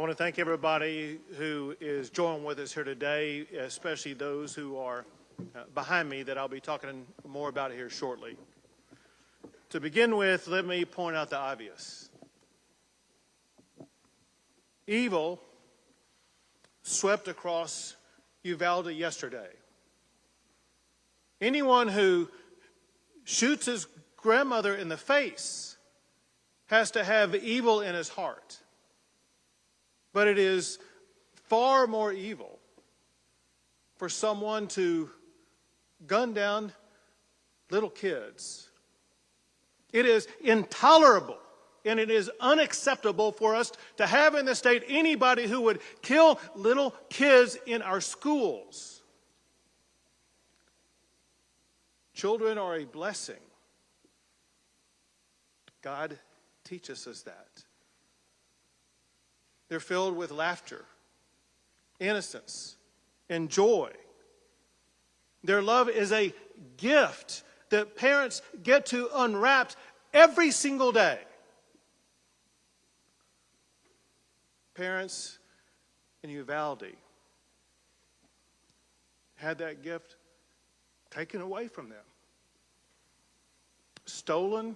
want to thank everybody who is joining with us here today, especially those who are behind me that I'll be talking more about here shortly. To begin with, let me point out the obvious. Evil swept across Uvalde yesterday. Anyone who shoots his grandmother in the face has to have evil in his heart. But it is far more evil for someone to gun down little kids. It is intolerable and it is unacceptable for us to have in this state anybody who would kill little kids in our schools. Children are a blessing. God teaches us that. They're filled with laughter, innocence, and joy. Their love is a gift that parents get to unwrap every single day. Parents in Uvalde had that gift taken away from them, stolen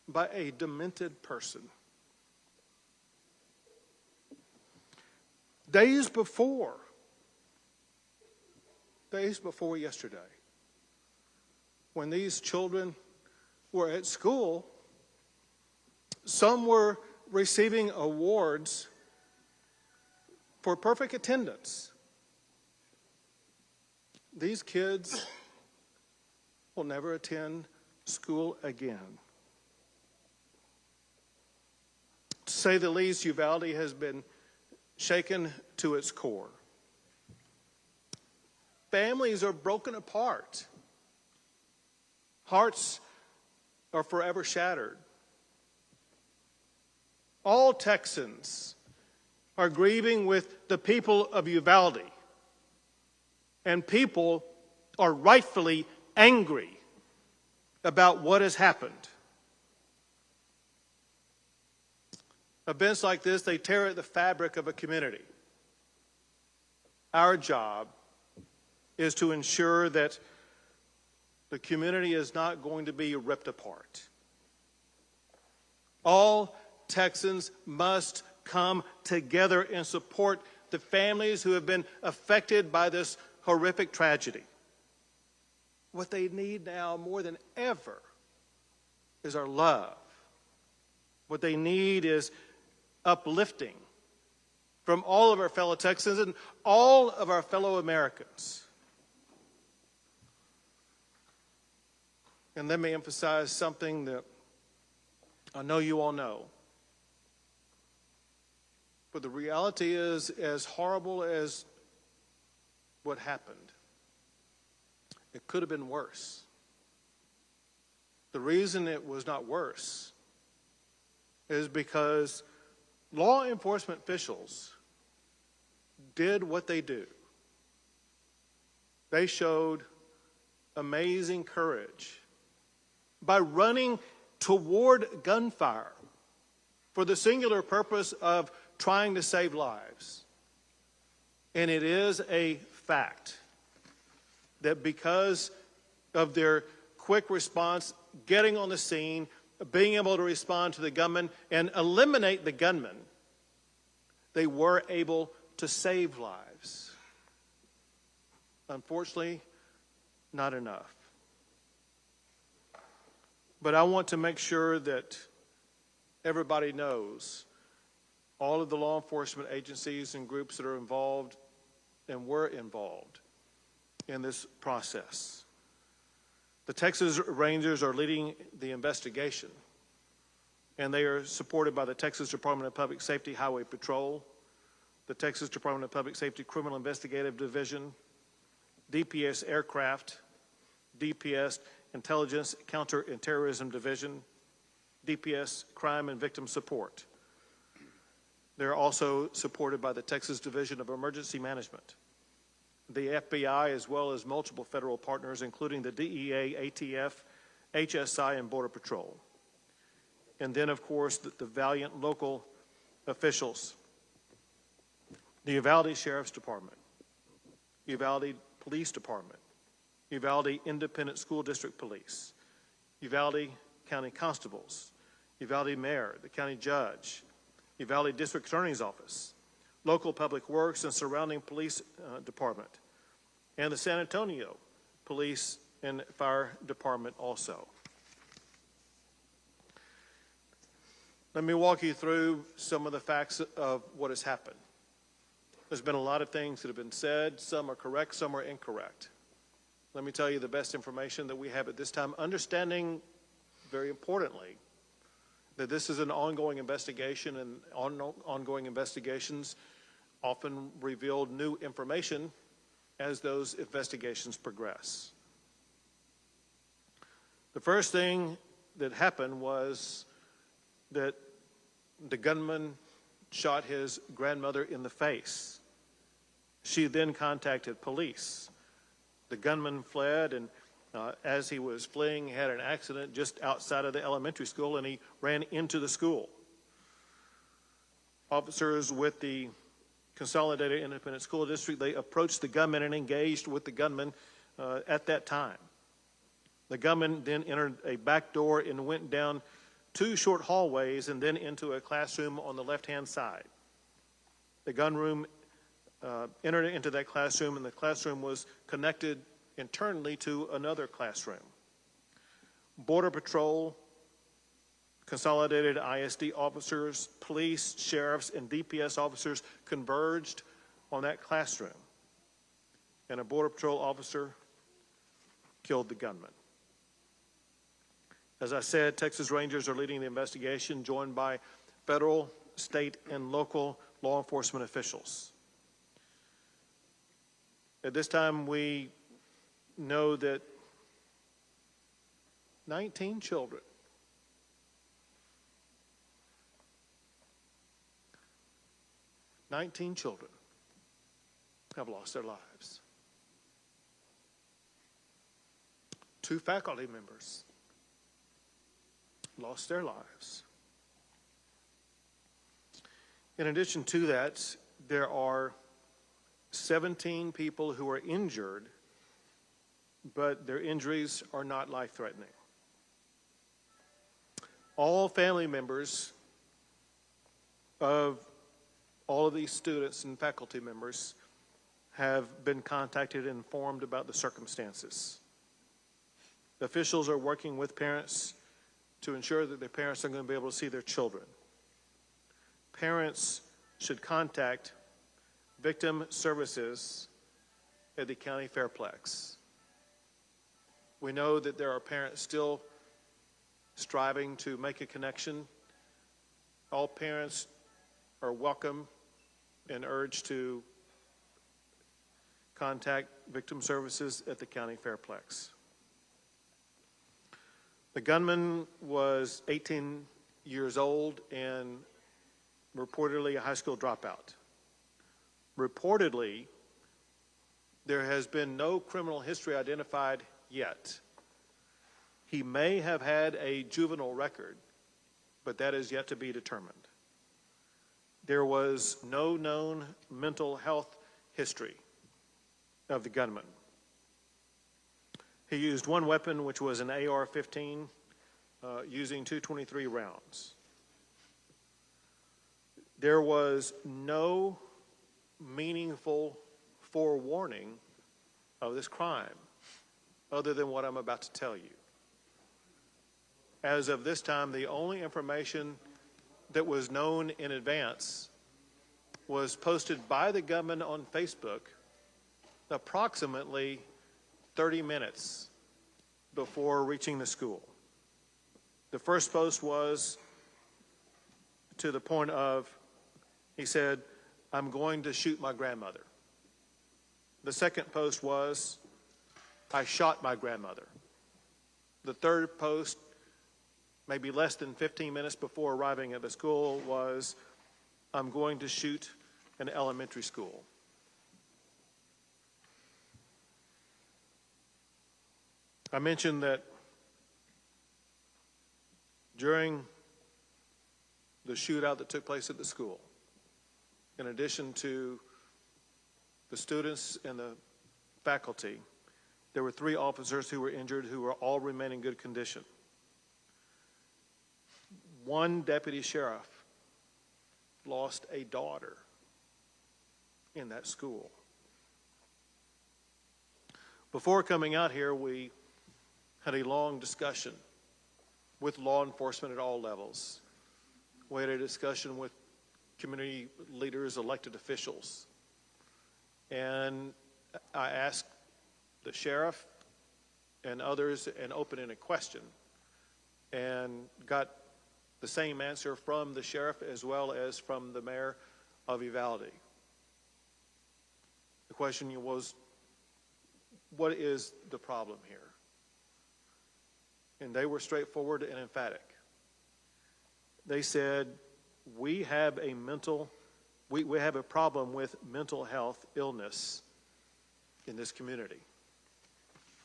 by a demented person. Days before yesterday, when these children were at school, some were receiving awards for perfect attendance. These kids will never attend school again. To say the least, Uvalde has been shaken to its core. Families are broken apart. Hearts are forever shattered. All Texans are grieving with the people of Uvalde, and people are rightfully angry about what has happened. Events like this, they tear at the fabric of a community. Our job is to ensure that the community is not going to be ripped apart. All Texans must come together and support the families who have been affected by this horrific tragedy. What they need now more than ever is our love. What they need is uplifting from all of our fellow Texans and all of our fellow Americans. And let me emphasize something that I know you all know. But the reality is, as horrible as what happened, it could have been worse. The reason it was not worse is because law enforcement officials did what they do. They showed amazing courage by running toward gunfire for the singular purpose of trying to save lives. And it is a fact that because of their quick response, getting on the scene, being able to respond to the gunman and eliminate the gunman, they were able to save lives. Unfortunately, not enough. But I want to make sure that everybody knows, all of the law enforcement agencies and groups that are involved and were involved in this process. The Texas Rangers are leading the investigation, and they are supported by the Texas Department of Public Safety Highway Patrol, the Texas Department of Public Safety Criminal Investigative Division, DPS Aircraft, DPS Intelligence Counter and Terrorism Division, DPS Crime and Victim Support. They're also supported by the Texas Division of Emergency Management, the FBI, as well as multiple federal partners, including the DEA, ATF, HSI, and Border Patrol. And then, of course, the valiant local officials, the Uvalde Sheriff's Department, Uvalde Police Department, Uvalde Independent School District Police, Uvalde County Constables, Uvalde Mayor, the County Judge, Uvalde District Attorney's Office, local public works and surrounding police department, and the San Antonio Police and Fire Department also. Let me walk you through some of the facts of what has happened. There's been a lot of things that have been said. Some are correct, some are incorrect. Let me tell you the best information that we have at this time, understanding, very importantly, that this is an ongoing investigation, and ongoing investigations often reveal new information as those investigations progress. The first thing that happened was that the gunman shot his grandmother in the face. She then contacted police. The gunman fled, and as he was fleeing, he had an accident just outside of the elementary school, and he ran into the school. Officers with the Consolidated Independent School District, they approached the gunman and engaged with the gunman at that time. The gunman then entered a back door and went down 2 short hallways and then into a classroom on the left-hand side. The gunman entered into that classroom, and the classroom was connected internally to another classroom. Border Patrol, Consolidated ISD officers, police, sheriffs, and DPS officers converged on that classroom, and a Border Patrol officer killed the gunman. As I said, Texas Rangers are leading the investigation, joined by federal, state, and local law enforcement officials. At this time, we know that 19 children have lost their lives. 2 faculty members lost their lives. In addition to that, there are 17 people who are injured, but their injuries are not life-threatening. All family members of all of these students and faculty members have been contacted and informed about the circumstances. Officials are working with parents to ensure that their parents are going to be able to see their children. Parents should contact victim services at the county fairplex. We know that there are parents still striving to make a connection. All parents are welcome and urged to contact victim services at the county fairplex. The gunman was 18 years old and reportedly a high school dropout. Reportedly, there has been no criminal history identified yet. He may have had a juvenile record, but that is yet to be determined. There was no known mental health history of the gunman. He used one weapon, which was an AR-15, using 223 rounds. There was no meaningful forewarning of this crime other than what I'm about to tell you. As of this time, the only information that was known in advance was posted by the gunman on Facebook approximately 30 minutes before reaching the school. The first post was to the point of, he said, "I'm going to shoot my grandmother." The second post was, "I shot my grandmother." The third post, maybe less than 15 minutes before arriving at the school, was, "I'm going to shoot an elementary school." I mentioned that during the shootout that took place at the school. In addition to the students and the faculty, there were 3 officers who were injured who were all remain in good condition. 1 deputy sheriff lost a daughter in that school. Before coming out here, we had a long discussion with law enforcement at all levels. We had a discussion with community leaders, elected officials. And I asked the sheriff and others an open-ended question and got the same answer from the sheriff as well as from the mayor of Uvalde. The question was, what is the problem here? And they were straightforward and emphatic. They said, we have a problem with mental health illness in this community.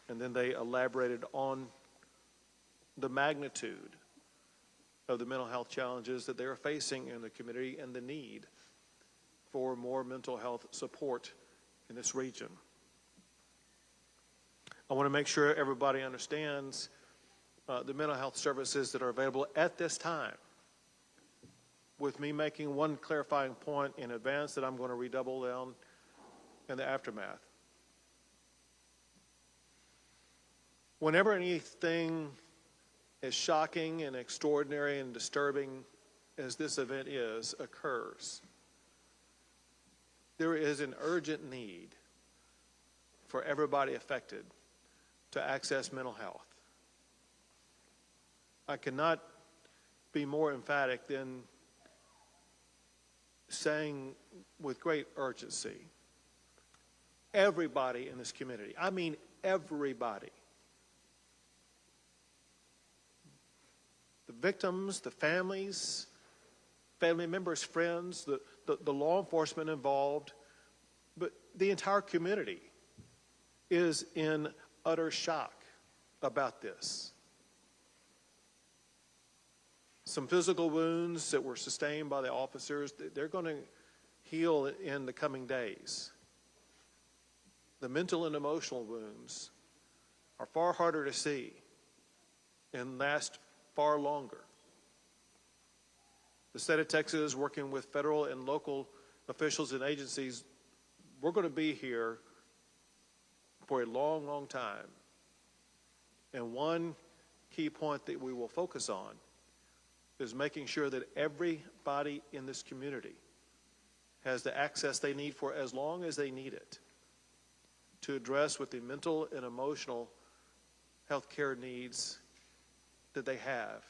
And then they elaborated on the magnitude of the mental health challenges that they are facing in the community and the need for more mental health support in this region. I want to make sure everybody understands the mental health services that are available at this time, with me making one clarifying point in advance that I'm going to redouble down in the aftermath. Whenever anything as shocking and extraordinary and disturbing as this event occurs, there is an urgent need for everybody affected to access mental health. I cannot be more emphatic than saying with great urgency, everybody in this community, I mean everybody, the victims, the families, family members, friends, the law enforcement involved, but the entire community is in utter shock about this. Some physical wounds that were sustained by the officers, they're going to heal in the coming days. The mental and emotional wounds are far harder to see and last far longer. The state of Texas, working with federal and local officials and agencies, we're going to be here for a long, long time. And one key point that we will focus on is making sure that everybody in this community has the access they need for as long as they need it to address with the mental and emotional health care needs that they have.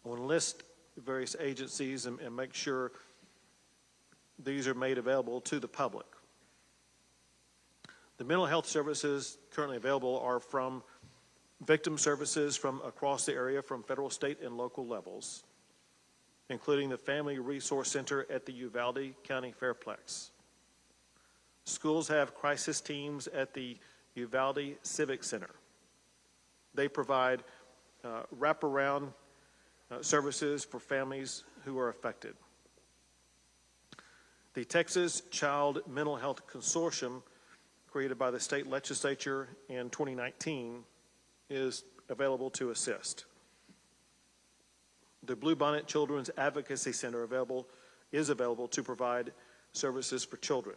I want to list various agencies and make sure these are made available to the public. The mental health services currently available are from victim services from across the area from federal, state, and local levels, including the Family Resource Center at the Uvalde County Fairplex. Schools have crisis teams at the Uvalde Civic Center. They provide wraparound services for families who are affected. The Texas Child Mental Health Consortium, created by the state legislature in 2019, is available to assist. The Bluebonnet Children's Advocacy Center is available to provide services for children.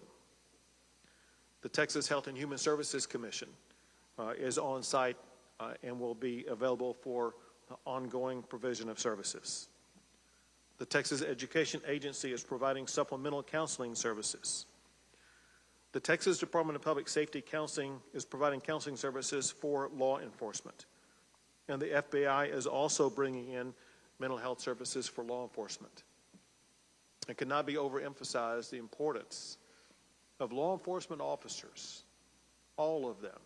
The Texas Health and Human Services Commission is on site and will be available for ongoing provision of services. The Texas Education Agency is providing supplemental counseling services. The Texas Department of Public Safety Counseling is providing counseling services for law enforcement. And the FBI is also bringing in mental health services for law enforcement. It cannot be overemphasized the importance of law enforcement officers, all of them,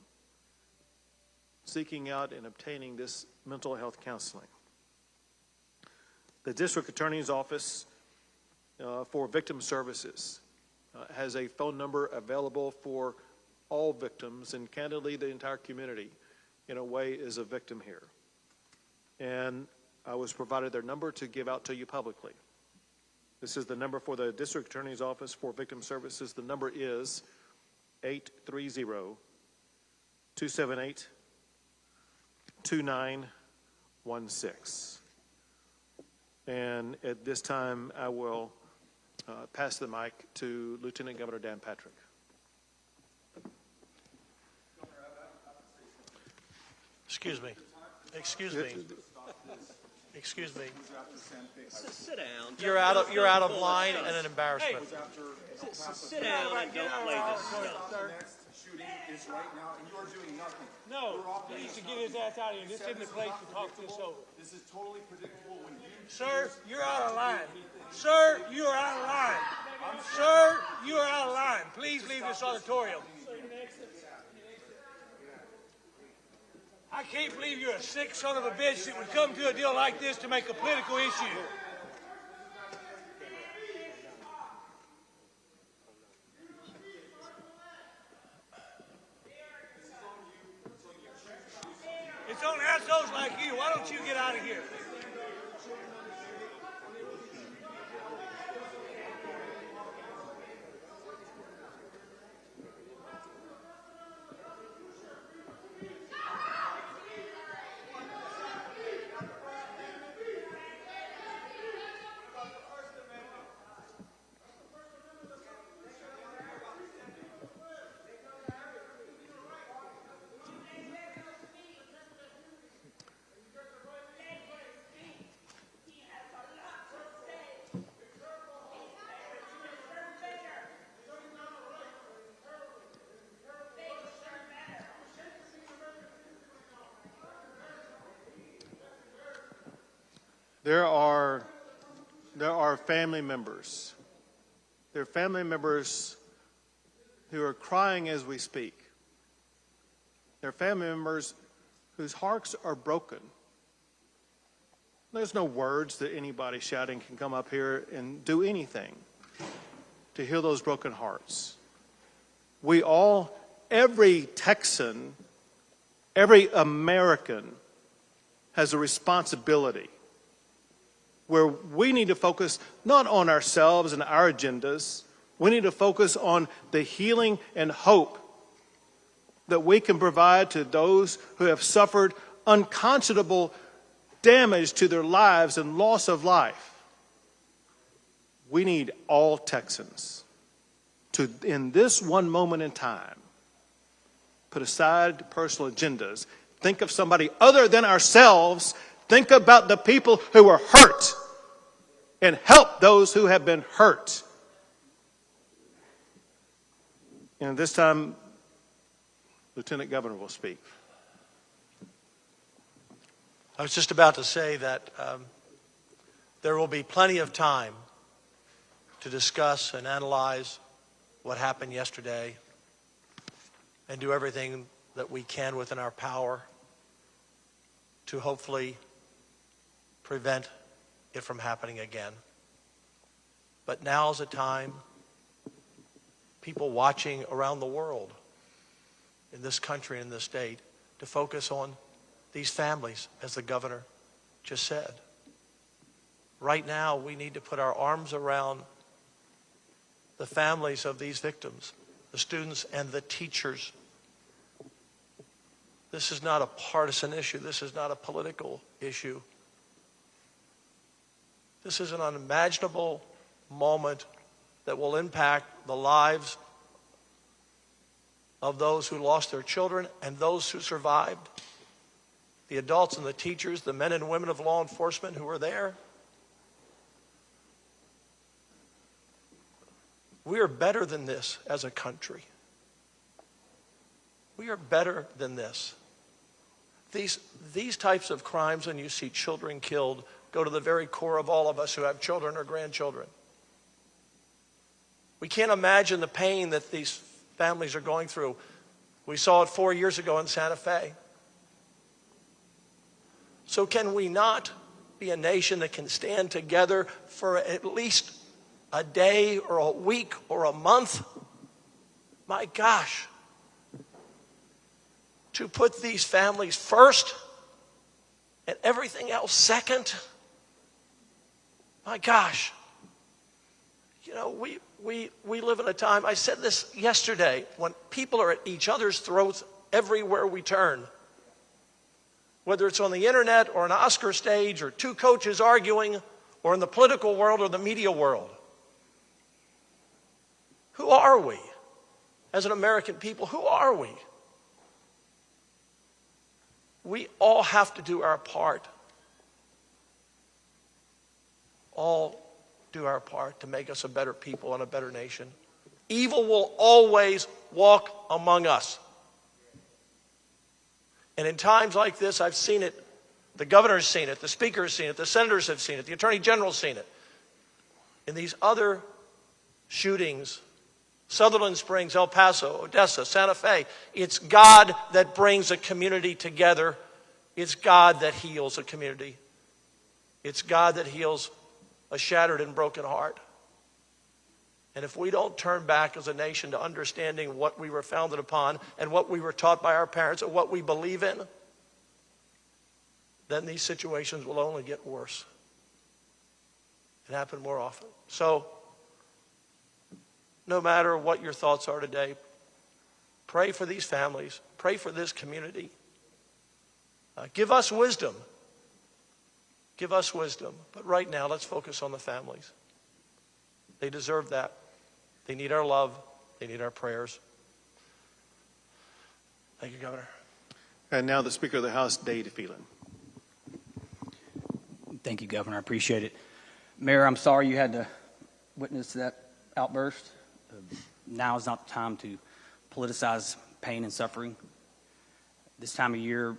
seeking out and obtaining this mental health counseling. The District Attorney's Office for Victim Services has a phone number available for all victims, and candidly, the entire community, in a way, is a victim here. And I was provided their number to give out to you publicly. This is the number for the District Attorney's Office for Victim Services. The number is 830-278-2916. And at this time, I will pass the mic to Lieutenant Governor Dan Patrick. Excuse me. Excuse me. Excuse me. Sit down. You're out of line and an embarrassment. Sit down and don't play this stuff. The next shooting is right now, and you're doing nothing. No, he needs to get his ass out of here. This isn't the place to talk this over. This is totally predictable when you... Sir, you're out of line. Sir, you are out of line. Sir, you are out of line. Please leave this auditorium. I can't believe you're a sick son of a bitch that would come to a deal like this to make a political issue. It's on assholes like you. Why don't you get out of here? There are family members. There are family members who are crying as we speak. There are family members whose hearts are broken. There's no words that anybody shouting can come up here and do anything to heal those broken hearts. We all, every Texan, every American has a responsibility where we need to focus not on ourselves and our agendas. We need to focus on the healing and hope that we can provide to those who have suffered unconscionable damage to their lives and loss of life. We need all Texans to, in this one moment in time, put aside personal agendas, think of somebody other than ourselves. Think about the people who are hurt and help those who have been hurt. And this time, Lieutenant Governor will speak. I was just about to say that there will be plenty of time to discuss and analyze what happened yesterday and do everything that we can within our power to hopefully prevent it from happening again. But now is a time, people watching around the world, in this country, in this state, to focus on these families, as the governor just said. Right now, we need to put our arms around the families of these victims, the students and the teachers. This is not a partisan issue. This is not a political issue. This is an unimaginable moment that will impact the lives of those who lost their children and those who survived, the adults and the teachers, the men and women of law enforcement who were there. We are better than this as a country. We are better than this. These types of crimes, when you see children killed, go to the very core of all of us who have children or grandchildren. We can't imagine the pain that these families are going through. We saw it 4 years ago in Santa Fe. So can we not be a nation that can stand together for at least a day or a week or a month? My gosh. To put these families first and everything else second. My gosh. You know, we live in a time, I said this yesterday, when people are at each other's throats everywhere we turn. Whether it's on the internet or an Oscar stage or two coaches arguing or in the political world or the media world. Who are we as an American people? Who are we? We all have to do our part. All do our part to make us a better people and a better nation. Evil will always walk among us. And in times like this, I've seen it. The governor's seen it. The speaker's seen it. The senators have seen it. The attorney general's seen it. In these other shootings, Sutherland Springs, El Paso, Odessa, Santa Fe, it's God that brings a community together. It's God that heals a community. It's God that heals a shattered and broken heart. And if we don't turn back as a nation to understanding what we were founded upon and what we were taught by our parents and what we believe in, then these situations will only get worse and happen more often. So, no matter what your thoughts are today, pray for these families. Pray for this community. Give us wisdom. Give us wisdom. But right now, let's focus on the families. They deserve that. They need our love. They need our prayers. Thank you, Governor. And now the Speaker of the House, Dade Phelan. Thank you, Governor. I appreciate it. Mayor, I'm sorry you had to witness that outburst. Now is not the time to politicize pain and suffering. This time of year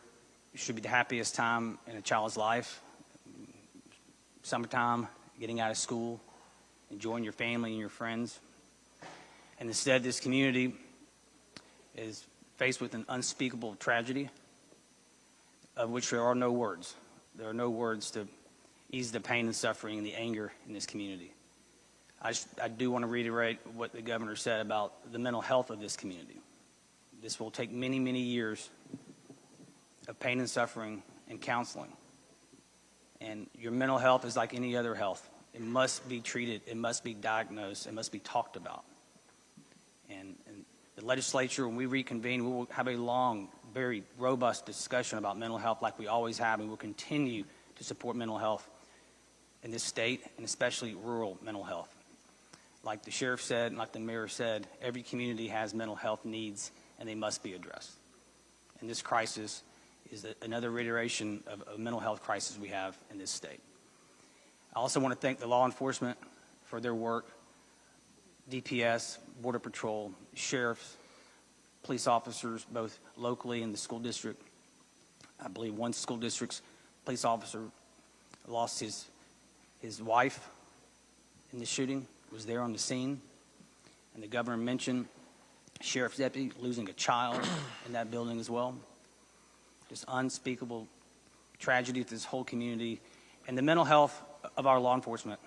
should be the happiest time in a child's life. Summertime, getting out of school, enjoying your family and your friends. And instead, this community is faced with an unspeakable tragedy of which there are no words. There are no words to ease the pain and suffering and the anger in this community. I do want to reiterate what the governor said about the mental health of this community. This will take many, many years of pain and suffering and counseling. And your mental health is like any other health. It must be treated. It must be diagnosed. It must be talked about. And the legislature, when we reconvene, we will have a long, very robust discussion about mental health like we always have, and we'll continue to support mental health in this state, and especially rural mental health. Like the sheriff said, and like the mayor said, every community has mental health needs, and they must be addressed. And this crisis is another reiteration of a mental health crisis we have in this state. I also want to thank the law enforcement for their work, DPS, Border Patrol, sheriffs, police officers, both locally and the school district. I believe one school district's police officer lost his wife in the shooting, was there on the scene. And the governor mentioned sheriff's deputy losing a child in that building as well. Just unspeakable tragedy to this whole community. And the mental health of our law enforcement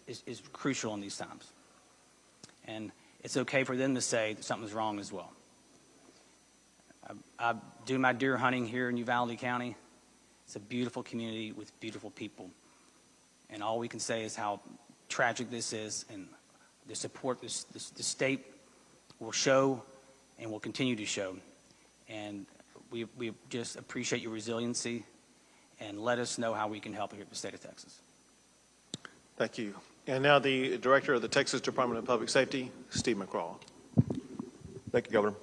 is crucial in these times. And it's okay for them to say that something's wrong as well. I do my deer hunting here in Uvalde County. It's a beautiful community with beautiful people. And all we can say is how tragic this is, and the support the state will show and will continue to show. And we just appreciate your resiliency, and let us know how we can help here at the state of Texas. Thank you. And now the Director of the Texas Department of Public Safety, Steve McCraw. Thank you, Governor.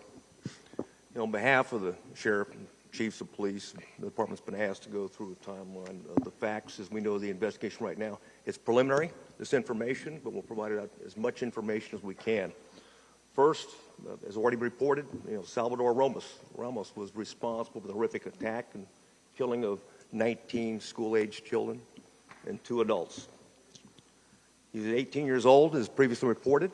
On behalf of the sheriff and chiefs of police, the department's been asked to go through a timeline of the facts. As we know, the investigation right now, it's preliminary, this information, but we'll provide out as much information as we can. First, as already reported, Salvador Ramos was responsible for the horrific attack and killing of 19 school-aged children and 2 adults. He was 18 years old, as previously reported.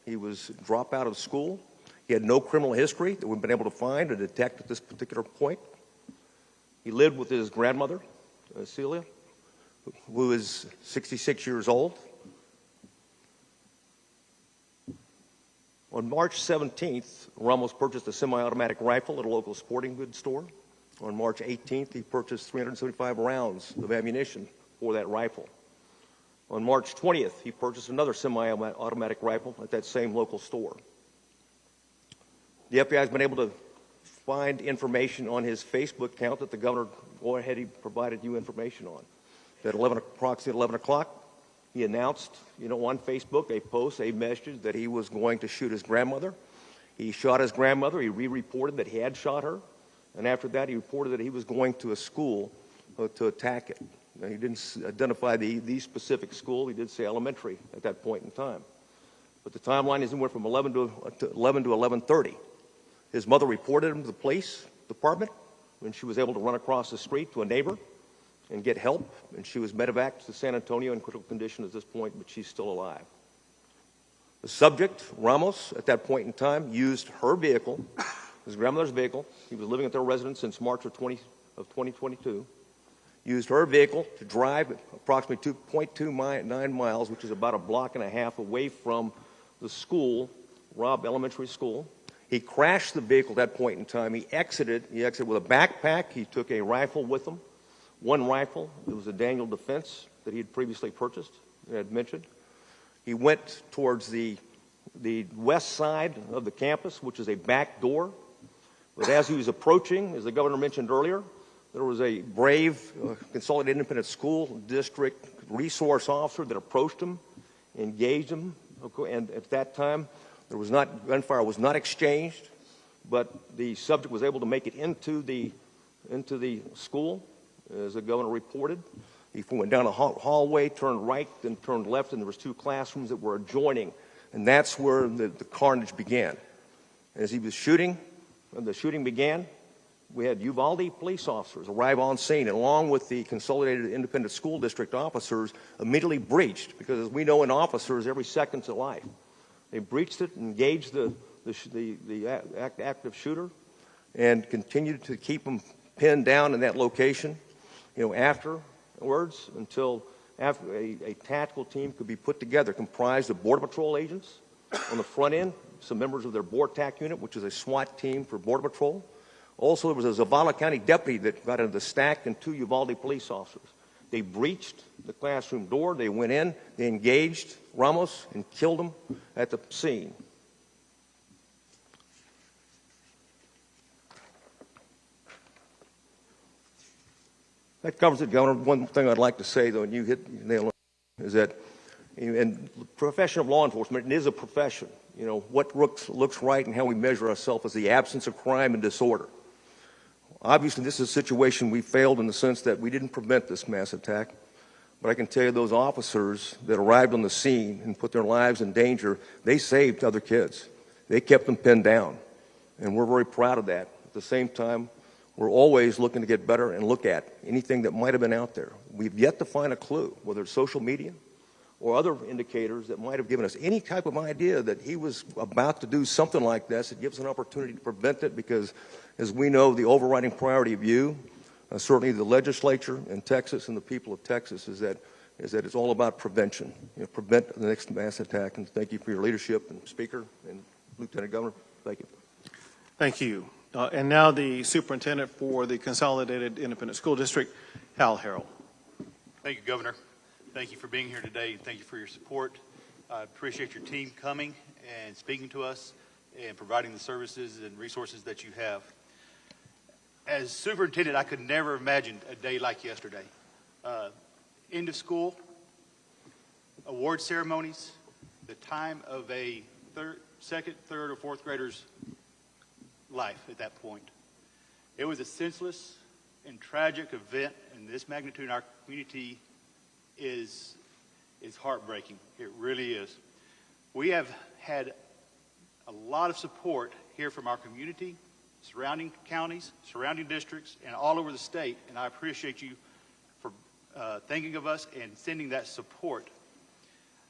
He was dropped out of school. He had no criminal history that we've been able to find or detect at this particular point. He lived with his grandmother, Celia, who is 66 years old. On March 17th, Ramos purchased a semi-automatic rifle at a local sporting goods store. On March 18th, he purchased 375 rounds of ammunition for that rifle. On March 20th, he purchased another semi-automatic rifle at that same local store. The FBI has been able to find information on his Facebook account that the governor he provided you information on. At approximately 11 o'clock, he announced, on Facebook, a message that he was going to shoot his grandmother. He shot his grandmother. He re-reported that he had shot her. And after that, he reported that he was going to a school to attack it. Now, he didn't identify the specific school. He did say elementary at that point in time. But the timeline is went from 11 to 11:30. His mother reported him to the police department when she was able to run across the street to a neighbor and get help. And she was medevaced to San Antonio in critical condition at this point, but she's still alive. The subject, Ramos, at that point in time, used her vehicle, his grandmother's vehicle. He was living at their residence since March of 2022. Used her vehicle to drive approximately 2.29 miles, which is about a block and a half away from the school, Robb Elementary School. He crashed the vehicle at that point in time. He exited with a backpack. He took a rifle with him, one rifle. It was a Daniel Defense that he had previously purchased and had mentioned. He went towards the west side of the campus, which is a back door. But as he was approaching, as the governor mentioned earlier, there was a brave Consolidated Independent School District resource officer that approached him, engaged him, and at that time, gunfire was not exchanged, but the subject was able to make it into the school, as the governor reported. He went down a hallway, turned right, then turned left, and there was two classrooms that were adjoining, and that's where the carnage began. As he was shooting, when the shooting began, we had Uvalde police officers arrive on scene, and along with the Consolidated Independent School District officers, immediately breached, because as we know in officers, every second's a life. They breached it, engaged the active shooter, and continued to keep him pinned down in that location, afterwards, until after a tactical team could be put together, comprised of Border Patrol agents on the front end, some members of their BORTAC unit, which is a SWAT team for Border Patrol. Also, there was a Zavala County deputy that got into the stack, and two Uvalde police officers. They breached the classroom door. They went in. They engaged Ramos and killed him at the scene. That covers it, Governor. One thing I'd like to say, though, and you hit the nail on it, is that in the profession of law enforcement, it is a profession. What looks right and how we measure ourselves is the absence of crime and disorder. Obviously, this is a situation we failed in the sense that we didn't prevent this mass attack. But I can tell you those officers that arrived on the scene and put their lives in danger, they saved other kids. They kept them pinned down. And we're very proud of that. At the same time, we're always looking to get better and look at anything that might have been out there. We've yet to find a clue, whether it's social media or other indicators that might have given us any type of idea that he was about to do something like this. It gives us an opportunity to prevent it because, as we know, the overriding priority of you, certainly the legislature in Texas and the people of Texas, is that it's all about prevention. Prevent the next mass attack. And thank you for your leadership, and Speaker and Lieutenant Governor. Thank you. Thank you. And now the Superintendent for the Consolidated Independent School District, Hal Harrell. Thank you, Governor. Thank you for being here today. Thank you for your support. I appreciate your team coming and speaking to us and providing the services and resources that you have. As superintendent, I could never imagine a day like yesterday. End of school, award ceremonies, the time of a second, third, or fourth grader's life at that point. It was a senseless and tragic event, and this magnitude in our community is heartbreaking. It really is. We have had a lot of support here from our community, surrounding counties, surrounding districts, and all over the state, and I appreciate you for thinking of us and sending that support.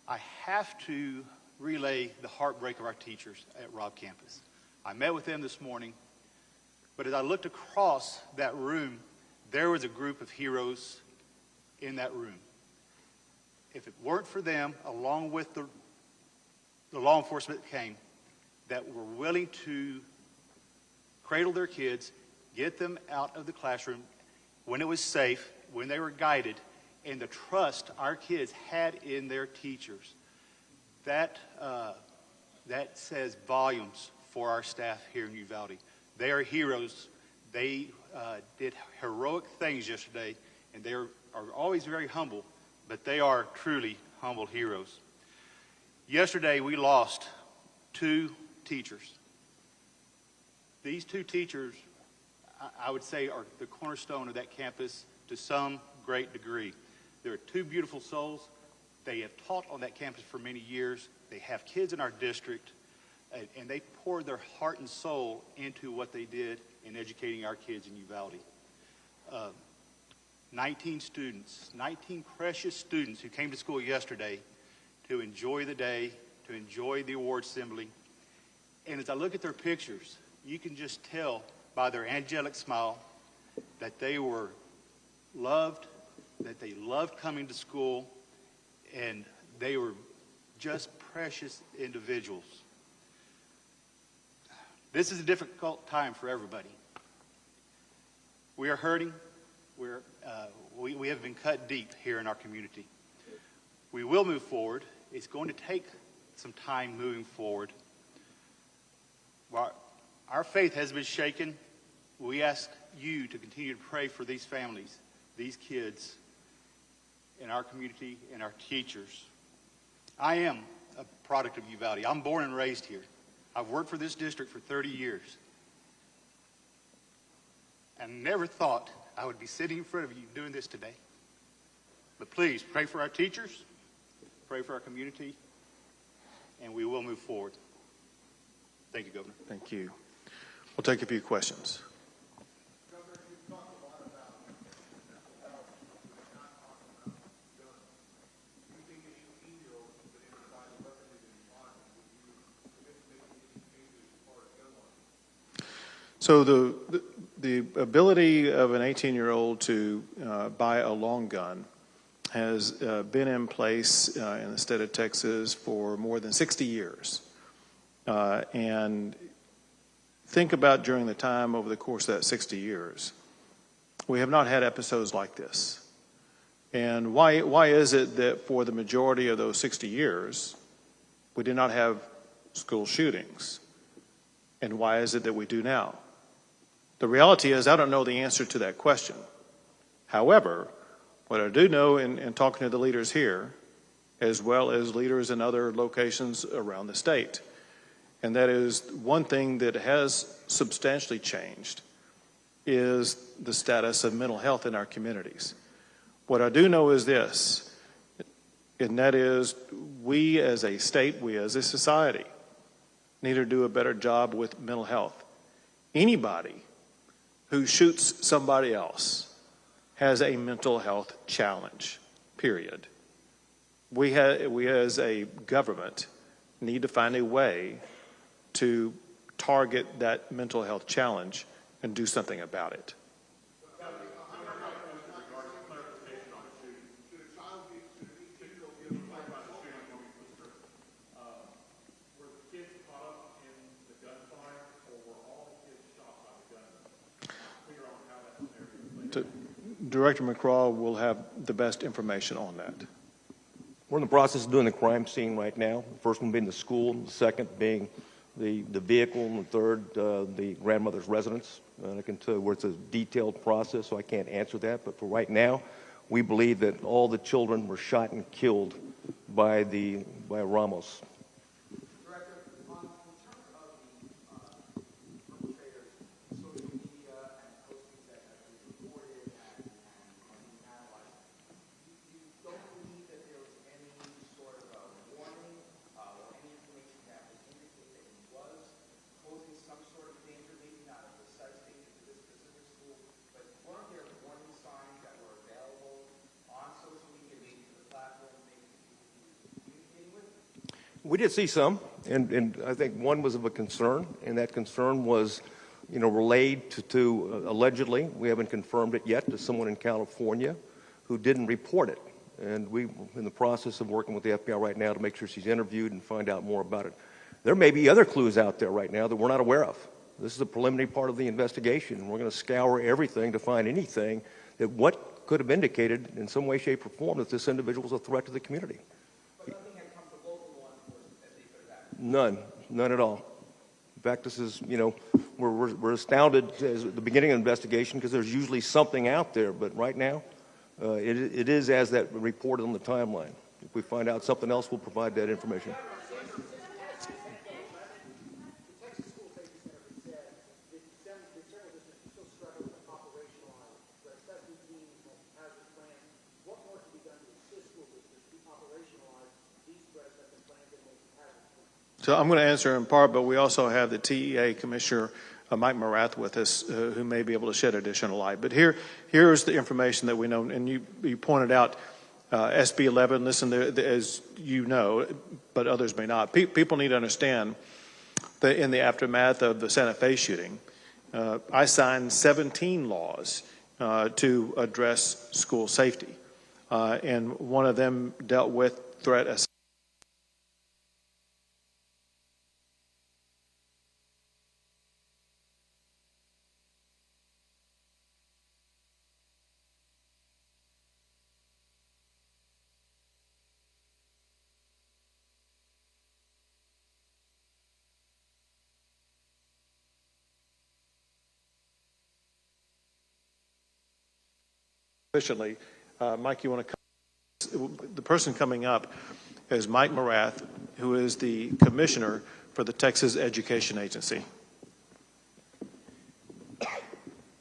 I have to relay the heartbreak of our teachers at Robb campus. I met with them this morning, but as I looked across that room, there was a group of heroes in that room. If it weren't for them, along with the law enforcement that came, that were willing to cradle their kids get them out of the classroom when it was safe, when they were guided, and the trust our kids had in their teachers. That says volumes for our staff here in Uvalde. They are heroes. They did heroic things yesterday, and they are always very humble, but they are truly humble heroes. Yesterday, we lost 2 teachers. These 2 teachers, I would say, are the cornerstone of that campus to some great degree. They're 2 beautiful souls. They have taught on that campus for many years. They have kids in our district, and they poured their heart and soul into what they did in educating our kids in Uvalde. 19 students, 19 precious students who came to school yesterday to enjoy the day, to enjoy the award assembly. And as I look at their pictures, you can just tell by their angelic smile that they were loved, that they loved coming to school, and they were just precious individuals. This is a difficult time for everybody. We are hurting. We have been cut deep here in our community. We will move forward. It's going to take some time moving forward. While our faith has been shaken, we ask you to continue to pray for these families, these kids in our community, and our teachers. I am a product of Uvalde. I'm born and raised here. I've worked for this district for 30 years. And never thought I would be sitting in front of you doing this today. But please, pray for our teachers, pray for our community, and we will move forward. Thank you, Governor. Thank you. We'll take a few questions. Governor, you've talked a lot about mental health, but not talking about guns. Do you think an 18-year-old who's been identified as weaponry in violence, would you commit to making any changes as far as gun laws? So the ability of an 18-year-old to buy a long gun has been in place in the state of Texas for more than 60 years. And think about during the time over the course of that 60 years, we have not had episodes like this. And why is it that for the majority of those 60 years, we did not have school shootings? And why is it that we do now? The reality is I don't know the answer to that question. However, what I do know in talking to the leaders here, as well as leaders in other locations around the state, and that is one thing that has substantially changed is the status of mental health in our communities. What I do know is this, and that is we as a state, we as a society, need to do a better job with mental health. Anybody who shoots somebody else has a mental health challenge, period. We as a government need to find a way to target that mental health challenge and do something about it. Director McCraw will have the best information on that. We're in the process of doing the crime scene right now. The first one being the school, the second being the vehicle, and the third, the grandmother's residence. I can tell you where it's a detailed process, so I can't answer that. But for right now, we believe that all the children were shot and killed by Ramos. Director, in terms of the perpetrators, social media and postings that have been reported and being analyzed, you don't believe that there was any sort of a warning or any information that would indicate that he was posing some sort of danger, maybe not a precise danger to this specific school, but weren't there warning signs that were available on social media, maybe to the platform, maybe to people he was communicating with? We did see some, and I think one was of a concern, and that concern was, relayed to allegedly, we haven't confirmed it yet, to someone in California who didn't report it. And we're in the process of working with the FBI right now to make sure she's interviewed and find out more about it. There may be other clues out there right now that we're not aware of. This is a preliminary part of the investigation. We're going to scour everything to find anything that what could have indicated in some way, shape, or form that this individual was a threat to the community. But nothing had come to local law enforcement as they could have acted? None at all. In fact, this is, you know, we're astounded at the beginning of the investigation because there's usually something out there, but right now it is as that reported on the timeline. If we find out something else, we'll provide that information. So I'm going to answer in part, but we also have the TEA Commissioner, Mike Morath, with us, who may be able to shed additional light. But here's the information that we know, and you pointed out SB 11. Listen, as you know, but others may not. People need to understand that in the aftermath of the Santa Fe shooting, I signed 17 laws to address school safety, and one of them dealt with threat assessment. Efficiently. Mike, you want to come? The person coming up is Mike Morath, who is the commissioner for the Texas Education Agency.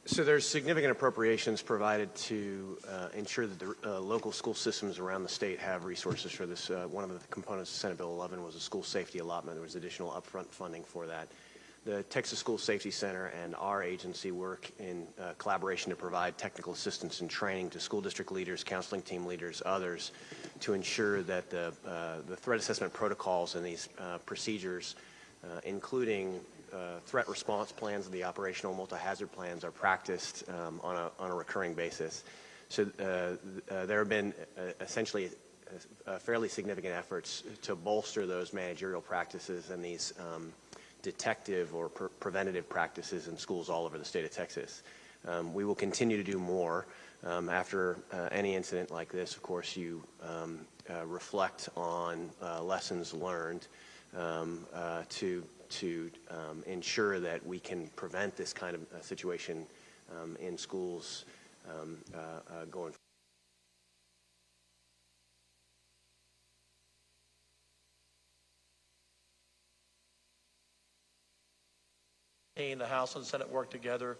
So there's significant appropriations provided to ensure that the local school systems around the state have resources for this. One of the components of Senate Bill 11 was a school safety allotment. There was additional upfront funding for that. The Texas School Safety Center and our agency work in collaboration to provide technical assistance and training to school district leaders, counseling team leaders, others, to ensure that the threat assessment protocols and these procedures, including threat response plans and the operational multi-hazard plans, are practiced on a recurring basis. So there have been essentially fairly significant efforts to bolster those managerial practices and these detective or preventative practices in schools all over the state of Texas. We will continue to do more. After any incident like this, of course, you reflect on lessons learned to ensure that we can prevent this kind of situation in schools going forward. The House and Senate worked together,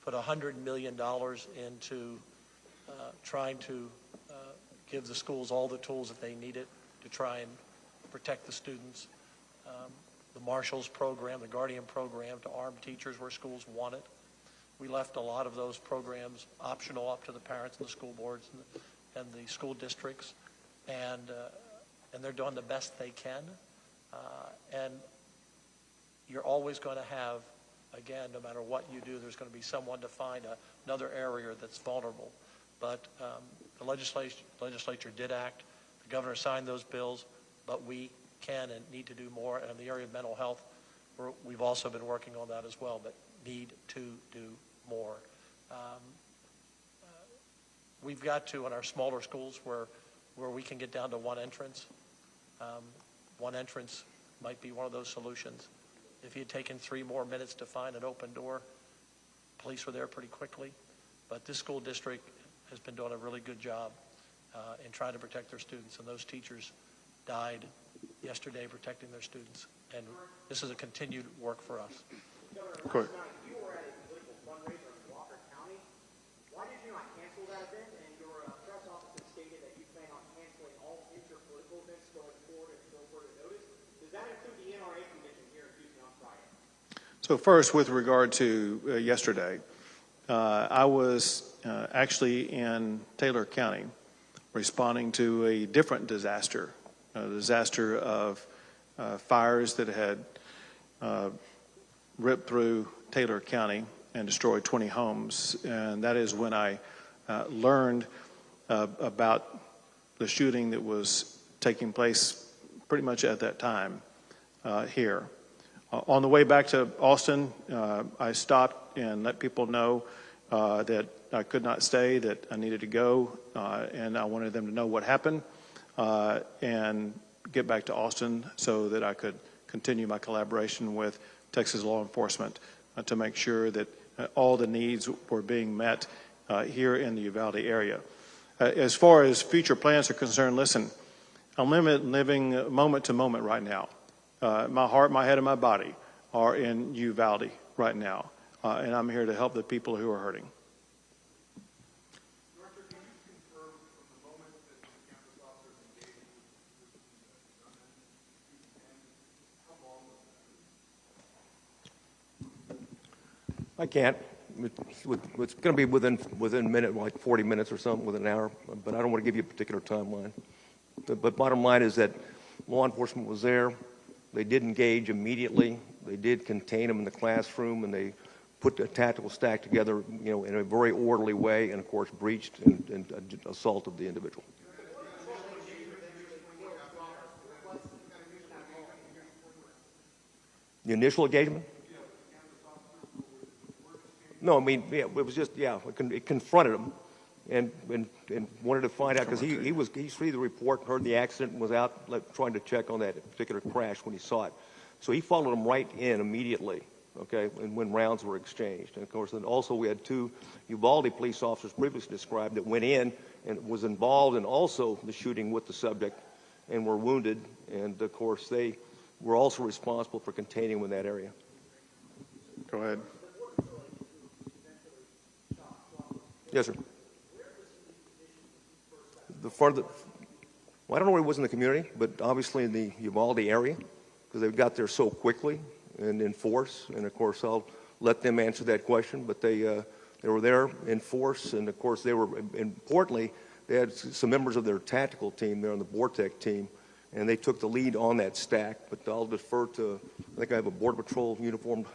put $100 million into trying to give the schools all the tools that they needed to try and protect the students. The Marshals program, the Guardian program to arm teachers where schools want it. We left a lot of those programs optional up to the parents and the school boards and the school districts, and they're doing the best they can. And you're always going to have, again, no matter what you do, there's going to be someone to find another area that's vulnerable. But the legislature did act. The governor signed those bills, but we can and need to do more. And in the area of mental health, we've also been working on that as well, but need to do more. We've got to, in our smaller schools, where we can get down to one entrance might be one of those solutions. If you had taken 3 more minutes to find an open door, police were there pretty quickly. But this school district has been doing a really good job in trying to protect their students. And those teachers died yesterday protecting their students. And this is a continued work for us. Governor, last night you were at a political fundraiser in Walker County. Why did you not cancel that event? And your press officer stated that you plan on canceling all future political events going forward until further notice. Does that include the NRA convention here in Houston on Friday? So first, with regard to yesterday, I was actually in Taylor County responding to a different disaster, a disaster of fires that had ripped through Taylor County and destroyed 20 homes. And that is when I learned about the shooting that was taking place pretty much at that time here. On the way back to Austin, I stopped and let people know that I could not stay, that I needed to go, and I wanted them to know what happened and get back to Austin so that I could continue my collaboration with Texas law enforcement to make sure that all the needs were being met here in the Uvalde area. As far as future plans are concerned, listen, I'm living moment to moment right now. My heart, my head, and my body are in Uvalde right now, and I'm here to help the people who are hurting. Director, can you confirm from the moment that the campus officers engaged with the gunman and how long was that? I can't. It's going to be within a minute, like 40 minutes or something, within an hour, but I don't want to give you a particular timeline. But bottom line is that law enforcement was there. They did engage immediately. They did contain them in the classroom, and they put a tactical stack together, in a very orderly way, and of course breached and assaulted the individual. The initial engagement? No, I mean, it was just, it confronted him and wanted to find out, because he read the report, heard the accident, and was out trying to check on that particular crash when he saw it. So he followed him right in immediately, okay, and when rounds were exchanged. And of course, then also we had 2 Uvalde police officers previously described that went in and was involved in also the shooting with the subject and were wounded. And of course, they were also responsible for containing him in that area. Go ahead. Yes, sir. Well, I don't know where he was in the community, but obviously in the Uvalde area, because they got there so quickly and in force. And of course, I'll let them answer that question. But they were there in force, and of course, they were importantly, they had some members of their tactical team there on the Vortec team, and they took the lead on that stack. But I'll defer to, I think I have a Border Patrol uniformed.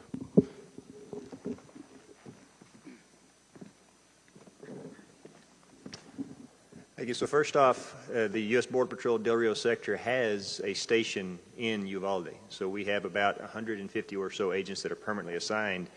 Thank you. So first off, the U.S. Border Patrol Del Rio sector has a station in Uvalde. So we have about 150 or so agents that are permanently assigned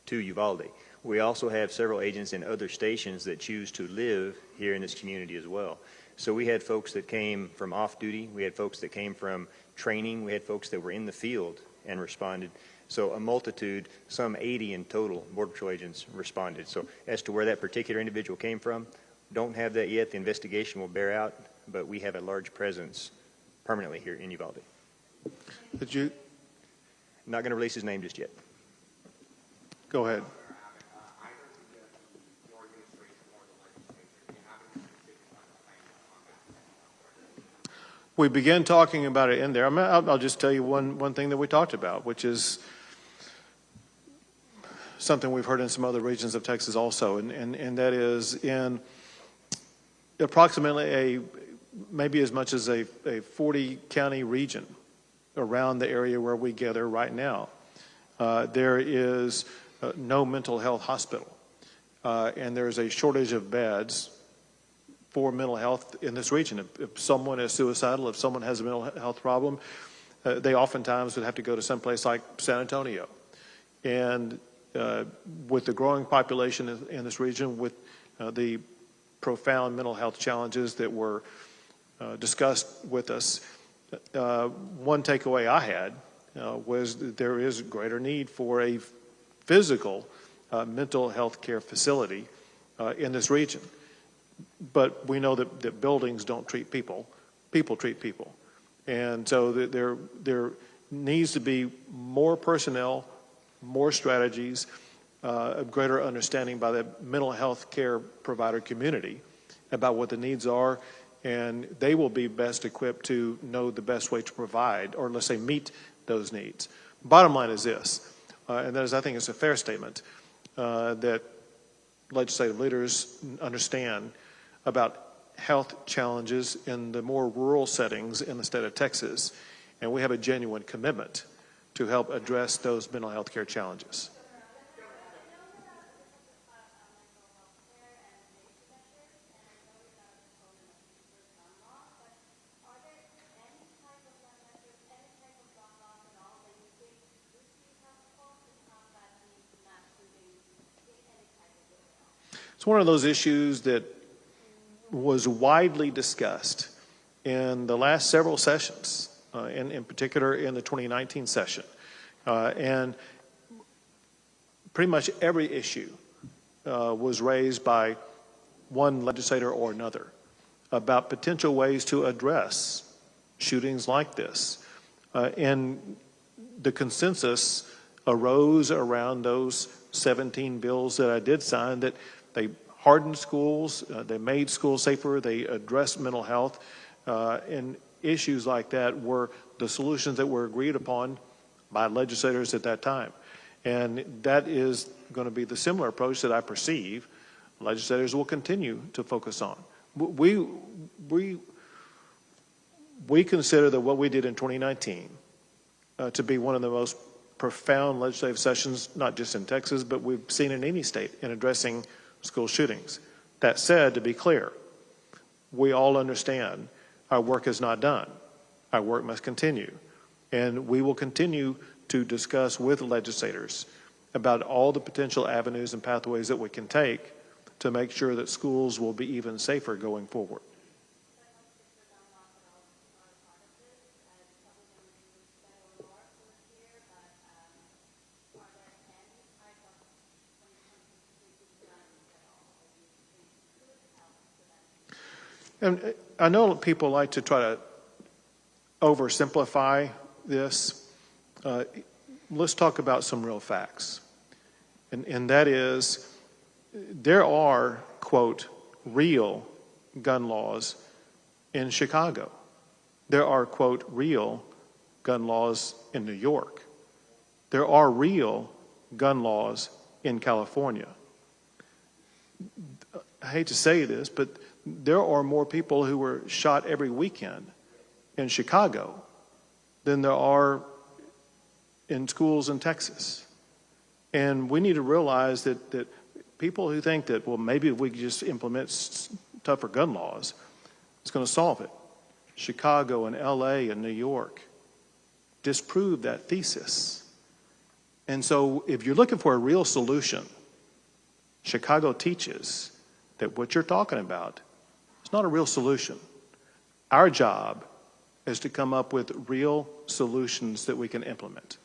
to Uvalde. We also have several agents in other stations that choose to live here in this community as well. So we had folks that came from off-duty. We had folks that came from training. We had folks that were in the field and responded. So a multitude, some 80 in total, Border Patrol agents responded. So as to where that particular individual came from, don't have that yet. The investigation will bear out, but we have a large presence permanently here in Uvalde. Did you? Not going to release his name just yet. Go ahead. We began talking about it in there. I'll just tell you one thing that we talked about, which is something we've heard in some other regions of Texas also, and that is in approximately maybe as much as a 40-county region around the area where we gather right now. There is no mental health hospital, and there's a shortage of beds for mental health in this region. If someone is suicidal, if someone has a mental health problem, they oftentimes would have to go to someplace like San Antonio. And with the growing population in this region, with the profound mental health challenges that were discussed with us, one takeaway I had was that there is greater need for a physical mental health care facility in this region. But we know that buildings don't treat people, people treat people. And so there needs to be more personnel, more strategies, a greater understanding by the mental health care provider community about what the needs are, and they will be best equipped to know the best way to provide, or let's say meet those needs. Bottom line is this, and that is, I think it's a fair statement, that legislative leaders understand about health challenges in the more rural settings in the state of Texas, and we have a genuine commitment to help address those mental health care challenges. It's one of those issues that was widely discussed in the last several sessions, in particular in the 2019 session. And pretty much every issue was raised by one legislator or another about potential ways to address shootings like this. And the consensus arose around those 17 bills that I did sign, that they hardened schools, they made schools safer, they addressed mental health, and issues like that were the solutions that were agreed upon by legislators at that time. And that is going to be the similar approach that I perceive legislators will continue to focus on. We consider that what we did in 2019 to be one of the most profound legislative sessions, not just in Texas, but we've seen in any state in addressing school shootings. That said, to be clear, we all understand our work is not done. Our work must continue. And we will continue to discuss with legislators about all the potential avenues and pathways that we can take to make sure that schools will be even safer going forward. And I know people like to try to oversimplify this. Let's talk about some real facts. And that is, there are, quote, real gun laws in Chicago. There are, quote, real gun laws in New York. There are real gun laws in California. I hate to say this, but there are more people who were shot every weekend in Chicago than there are in schools in Texas. And we need to realize that people who think that, well, maybe if we could just implement tougher gun laws, it's going to solve it. Chicago and LA and New York disprove that thesis. And so if you're looking for a real solution, Chicago teaches that what you're talking about is not a real solution. Our job is to come up with real solutions that we can implement.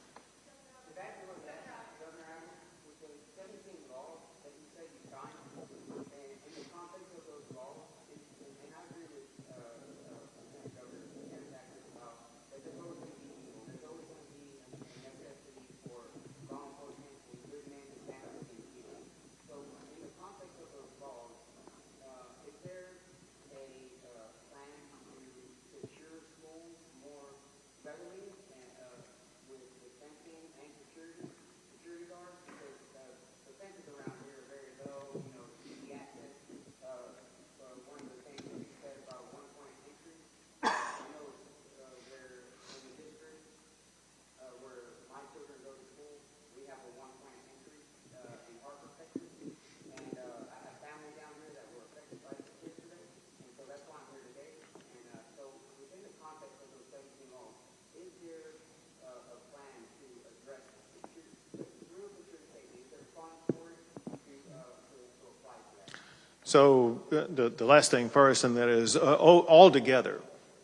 So the last thing first, and that is altogether,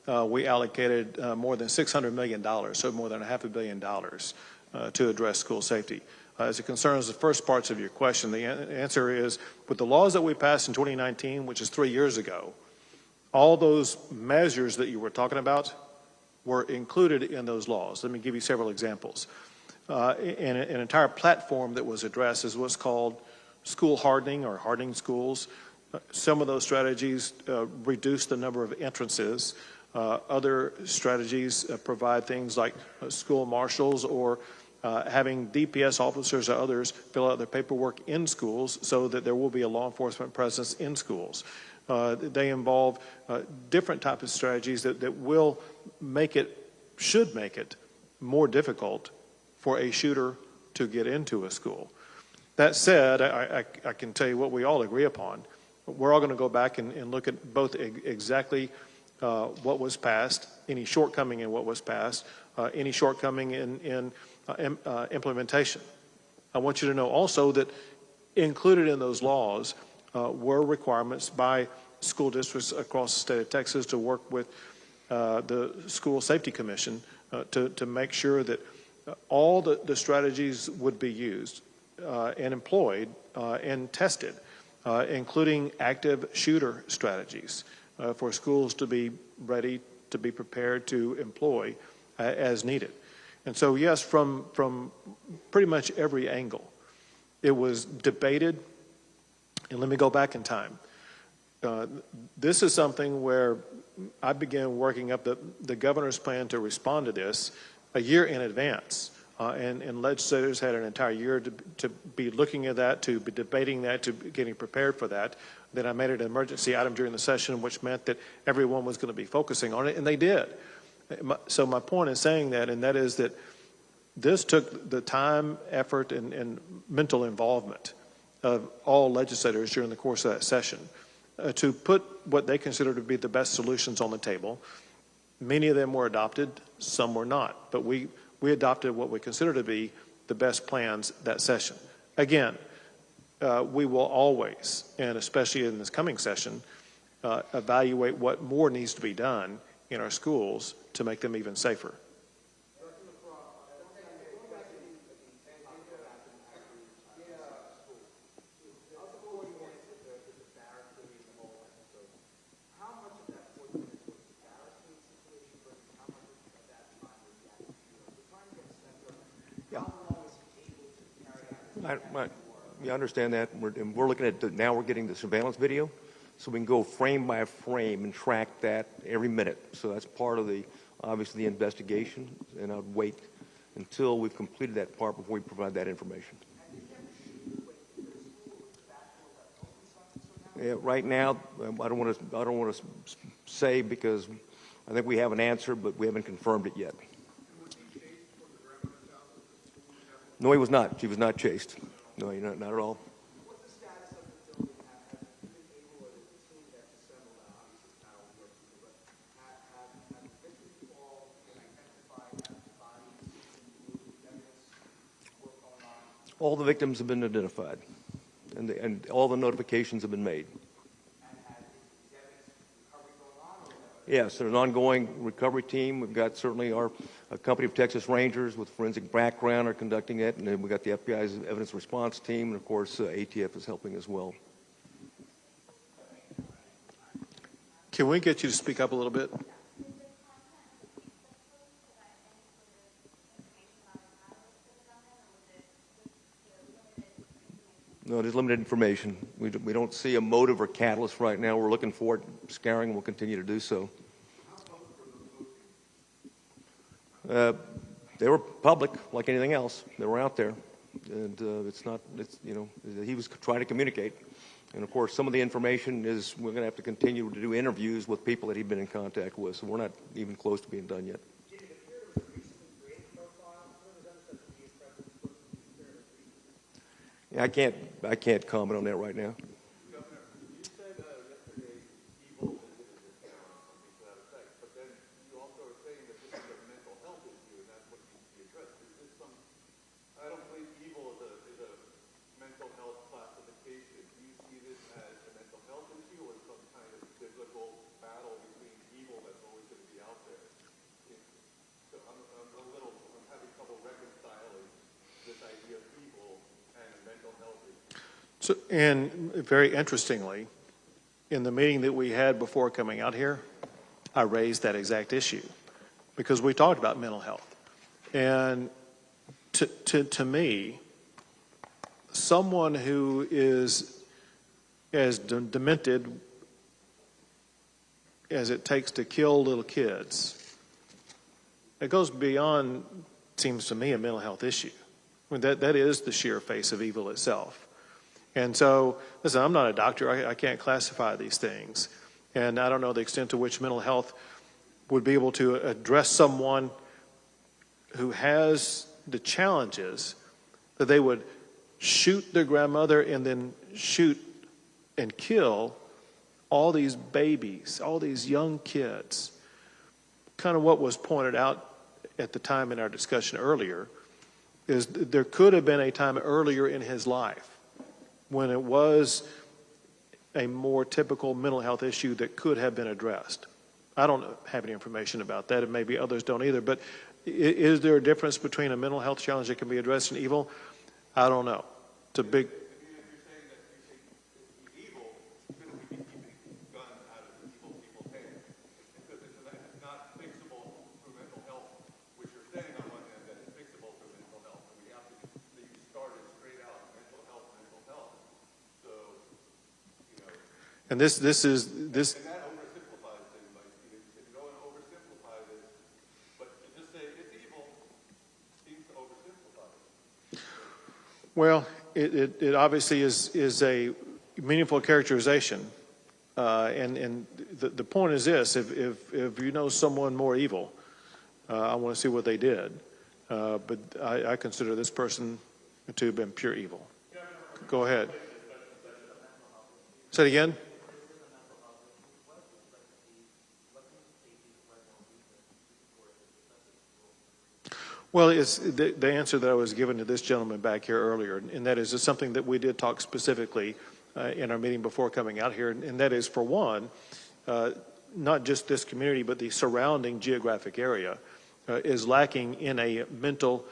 we allocated more than $600 million, so more than $500 million to address school safety. As it concerns the first parts of your question, the answer is, with the laws that we passed in 2019, which is 3 years ago, all those measures that you were talking about were included in those laws. Let me give you several examples. An entire platform that was addressed is what's called school hardening or hardening schools. Some of those strategies reduce the number of entrances. Other strategies provide things like school marshals or having DPS officers or others fill out their paperwork in schools so that there will be a law enforcement presence in schools. They involve different types of strategies that will make it, should make it, more difficult for a shooter to get into a school. That said, I can tell you what we all agree upon. We're all going to go back and look at both exactly what was passed, any shortcoming in what was passed, any shortcoming in implementation. I want you to know also that included in those laws were requirements by school districts across the state of Texas to work with the School Safety Commission to make sure that all the strategies would be used and employed and tested, including active shooter strategies for schools to be ready, to be prepared to employ as needed. And so, yes, from pretty much every angle, it was debated. And let me go back in time. This is something where I began working up the governor's plan to respond to this a year in advance. And legislators had an entire year to be looking at that, to be debating that, to be getting prepared for that. Then I made it an emergency item during the session, which meant that everyone was going to be focusing on it, and they did. So my point is saying that, and that is that this took the time, effort, and mental involvement of all legislators during the course of that session to put what they consider to be the best solutions on the table. Many of them were adopted, some were not, but we adopted what we consider to be the best plans that session. Again, we will always, and especially in this coming session, evaluate what more needs to be done in our schools to make them even safer. I understand that. We're looking at now we're getting the surveillance video, so we can go frame by frame and track that every minute. So that's part of the, obviously, the investigation, and I'd wait until we've completed that part before we provide that information. Yeah, right now, I don't want to say because I think we have an answer, but we haven't confirmed it yet. No, he was not. She was not chased. No, not at all. What's the status of the building? Have you been able, or the team that's assembled now, obviously it's not all working, but have the victims all been identified, have the bodies been moved, evidence work going on? All the victims have been identified, and all the notifications have been made. Yes, there's an ongoing recovery team. We've got certainly our company of Texas Rangers with forensic background are conducting it, and then we've got the FBI's evidence response team, and of course ATF is helping as well. Can we get you to speak up a little bit? No, there's limited information. We don't see a motive or catalyst right now. We're looking for it, scouring, and we'll continue to do so. They were public, like anything else. They were out there, and he was trying to communicate. And of course, some of the information is we're going to have to continue to do interviews with people that he'd been in contact with. So we're not even close to being done yet. Yeah, I can't comment on that right now. Governor, you said yesterday evil visited this town, something to that effect, but then you also are saying that this is a mental health issue, and that's what needs to be addressed. Is this some? I don't believe evil is a mental health classification. Do you see this as a mental health issue, or some kind of biblical battle between evil that's always going to be out there? So I'm having trouble reconciling this idea of evil and mental health issue. So, and very interestingly, in the meeting that we had before coming out here, I raised that exact issue because we talked about mental health. And to me, someone who is as demented as it takes to kill little kids, it goes beyond, seems to me, a mental health issue. I mean, that is the sheer face of evil itself. And so, listen, I'm not a doctor. I can't classify these things. And I don't know the extent to which mental health would be able to address someone who has the challenges that they would shoot their grandmother and then shoot and kill all these babies, all these young kids. Kind of what was pointed out at the time in our discussion earlier is there could have been a time earlier in his life when it was a more typical mental health issue that could have been addressed. I don't have any information about that, and maybe others don't either, but is there a difference between a mental health challenge that can be addressed and evil? I don't know. It's a big... And this. And that oversimplifies things. Like, if you don't oversimplify this, but to just say it's evil seems to oversimplify it. Well, it obviously is a meaningful characterization, and the point is this: if you know someone more evil, I want to see what they did, but I consider this person to have been pure evil. Go ahead. Say it again. Well, it's the answer that I was given to this gentleman back here earlier, and that is something that we did talk specifically in our meeting before coming out here, and that is, for one, not just this community, but the surrounding geographic area is lacking in a mental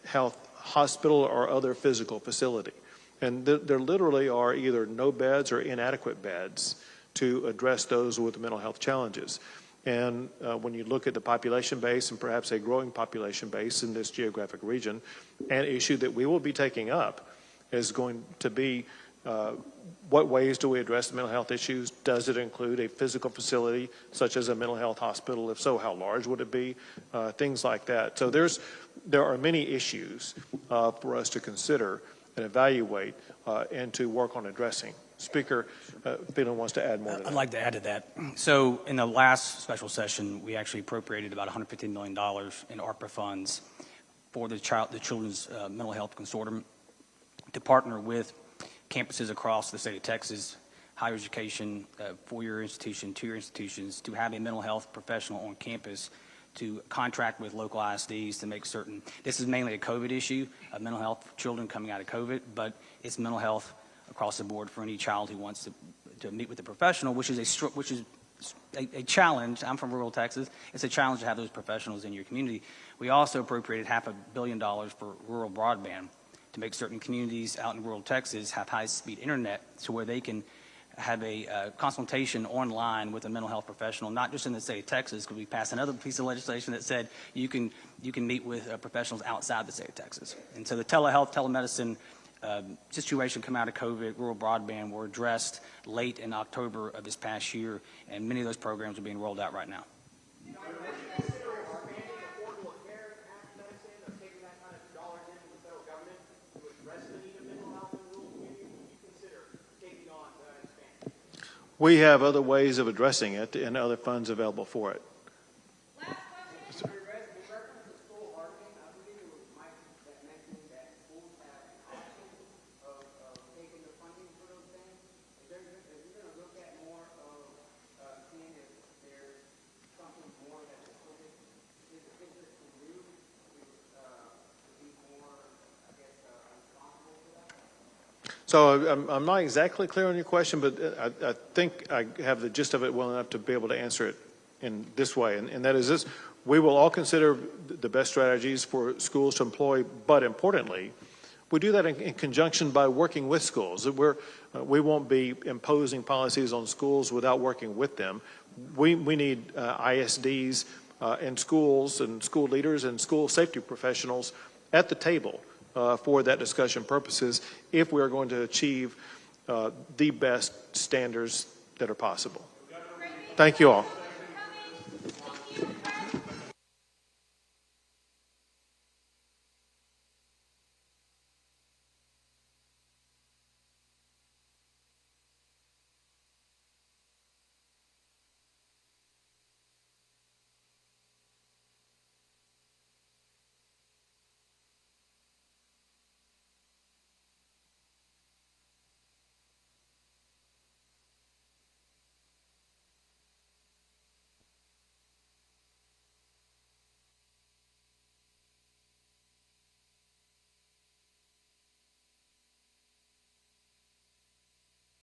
health hospital or other physical facility. And there literally are either no beds or inadequate beds to address those with mental health challenges. And when you look at the population base and perhaps a growing population base in this geographic region, an issue that we will be taking up is going to be what ways do we address the mental health issues? Does it include a physical facility such as a mental health hospital? If so, how large would it be? Things like that. So there are many issues for us to consider and evaluate and to work on addressing. Speaker Phelan wants to add more to that. I'd like to add to that. So in the last special session, we actually appropriated about $115 million in ARPA funds for the Children's Mental Health Consortium to partner with campuses across the state of Texas, higher education, four-year institution, two-year institutions, to have a mental health professional on campus to contract with local ISDs to make certain. This is mainly a COVID issue of mental health for children coming out of COVID, but it's mental health across the board for any child who wants to meet with a professional, which is a challenge. I'm from rural Texas. It's a challenge to have those professionals in your community. We also appropriated $500 million for rural broadband to make certain communities out in rural Texas have high-speed internet to where they can have a consultation online with a mental health professional, not just in the state of Texas, because we passed another piece of legislation that said you can meet with professionals outside the state of Texas. And so the telehealth, telemedicine situation come out of COVID, rural broadband were addressed late in October of this past year, and many of those programs are being rolled out right now. We have other ways of addressing it and other funds available for it. So I'm not exactly clear on your question, but I think I have the gist of it well enough to be able to answer it in this way, and that is this: we will all consider the best strategies for schools to employ, but importantly, we do that in conjunction by working with schools. We won't be imposing policies on schools without working with them. We need ISDs and schools and school leaders and school safety professionals at the table for that discussion purposes if we are going to achieve the best standards that are possible. Thank you all.